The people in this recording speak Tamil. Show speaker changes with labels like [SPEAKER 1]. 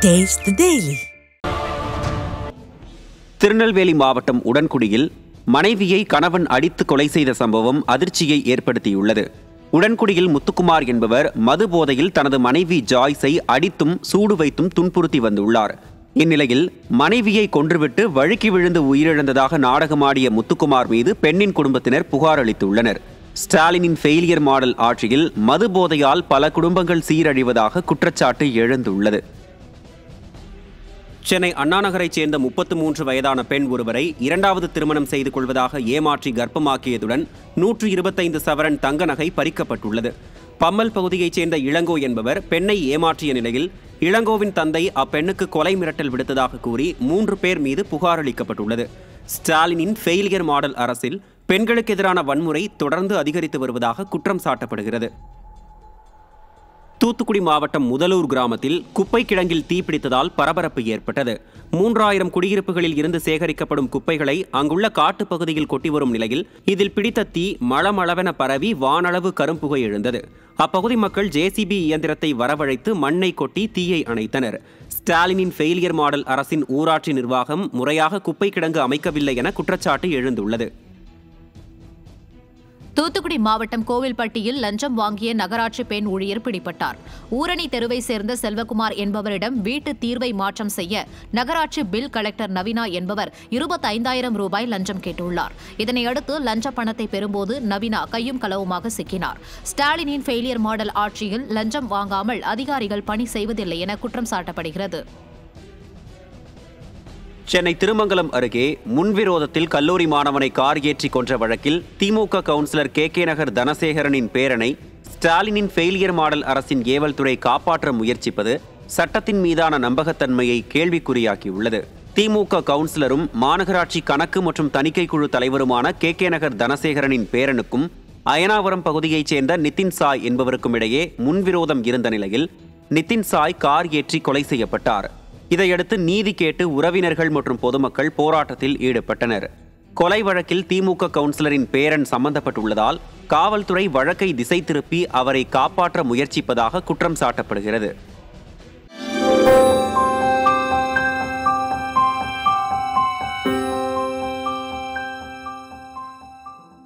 [SPEAKER 1] Taste the Daily.
[SPEAKER 2] திருநெல்வேலி மாவட்டம் உடன்குடியில் மனைவியை கணவன் அடித்து கொலை செய்த சம்பவம் அதிர்ச்சியை ஏற்படுத்தியுள்ளது. உடன்குடியில் முத்துக்குமார் என்பவர் மது போதையில் தனது மனைவி ஜாய்ஸை அடித்தும் சூடு வைத்தும் துன்புறுத்தி வந்துள்ளார். இந்நிலையில் மனைவியை கொன்றுவிட்டு வழுக்கி விழுந்து உயிரிழந்ததாக நாடகமாடிய முத்துக்குமார் மீது பெண்ணின் குடும்பத்தினர் புகார் அளித்துள்ளனர். ஸ்டாலினின் ஃபெயிலியர் மாடல் ஆட்சியில் மது போதையால் பல குடும்பங்கள் சீரழிவதாக குற்றச்சாட்டு எழுந்துள்ளது. சென்னை அண்ணாநகரைச் சேர்ந்த 33 வயதான பெண் ஒருவரை இரண்டாவது திருமணம் செய்து கொள்வதாக ஏமாற்றி கர்ப்பமாக்கியதுடன் 125 சவரன் தங்க நகை பறிக்கப்பட்டுள்ளது. பம்மல் பகுதியைச் சேர்ந்த இளங்கோ என்பவர் பெண்ணை ஏமாற்றிய நிலையில் இளங்கோவின் தந்தை அப்பெண்ணுக்கு கொலை மிரட்டல் விடுத்ததாக கூறி 3 பேர் மீது புகார் அளிக்கப்பட்டுள்ளது. ஸ்டாலினின் ஃபெயிலியர் மாடல் அரசில் பெண்களுக்கு எதிரான வன்முறை தொடர்ந்து அதிகரித்து வருவதாக குற்றம் சாட்டப்படுகிறது. தூத்துக்குடி மாவட்டம் முதலூர் கிராமத்தில் குப்பை கிடங்கில் தீப்பிடித்ததால் பரபரப்பு ஏற்பட்டது. 3000 குடியிருப்புகளில் இருந்து சேகரிக்கப்படும் குப்பைகளை அங்குள்ள காட்டுப்பகுதியில் கொட்டி வரும் நிலையில் இதில் பிடித்த தீ மளமளவென பரவி வானளவு கரும்புகை எழுந்தது. அப்பகுதி மக்கள் ஜேசிபி இயந்திரத்தை வரவழைத்து மண்ணை கொட்டி தீயை அணைத்தனர். ஸ்டாலினின் ஃபெயிலியர் மாடல் அரசின் ஊராட்சி நிர்வாகம் முறையாக குப்பை கிடங்கு அமைக்கவில்லை என குற்றச்சாட்டு எழுந்துள்ளது.
[SPEAKER 3] தூத்துக்குடி மாவட்டம் கோவில்பட்டியில் லஞ்சம் வாங்கிய நகராட்சி பெண் ஊழியர் பிடிபட்டார். ஊரணி தெருவை சேர்ந்த செல்வகுமார் என்பவரிடம் வீட்டு தீர்வை மாற்றம் செய்ய நகராட்சி பில் கலெக்டர் நவீனா என்பவர் 25,000 ரூபாய் லஞ்சம் கேட்டுள்ளார். இதனையடுத்து லஞ்ச பணத்தை பெறும்போது நவீனா கையும் களவுமாக சிக்கினார். ஸ்டாலினின் ஃபெயிலியர் மாடல் ஆட்சியில் லஞ்சம் வாங்காமல் அதிகாரிகள் பணி செய்வதில்லை என குற்றம் சாட்டப்படுகிறது.
[SPEAKER 2] சென்னை திருமங்கலம் அருகே முன்விரோதத்தில் கல்லூரி மாணவனை கார் ஏற்றி கொன்ற வழக்கில் திமுக கவுன்சிலர் கே நகர் தனசேகரனின் பேரனை ஸ்டாலினின் ஃபெயிலியர் மாடல் அரசின் ஏவல் துறை காப்பாற்ற முயற்சிப்பது சட்டத்தின் மீதான நம்பகத்தன்மையை கேள்விக்குறியாக்கியுள்ளது. திமுக கவுன்சிலரும் மாநகராட்சி கணக்கு மற்றும் தணிக்கை குழு தலைவருமான கே நகர் தனசேகரனின் பேரனுக்கும் அயனாவரம் பகுதியைச் சேர்ந்த நிதின் சாய் என்பவருக்கும் இடையே முன்விரோதம் இருந்த நிலையில் நிதின் சாய் கார் ஏற்றி கொலை செய்யப்பட்டார். இதையடுத்து நீதி கேட்டு உறவினர்கள் மற்றும் பொதுமக்கள் போராட்டத்தில் ஈடுபட்டனர். கொலை வழக்கில் திமுக கவுன்சிலரின் பேரன் சம்பந்தப்பட்டுள்ளதால் காவல்துறை வழக்கை திசை திருப்பி அவரை காப்பாற்ற முயற்சிப்பதாக குற்றம் சாட்டப்படுகிறது.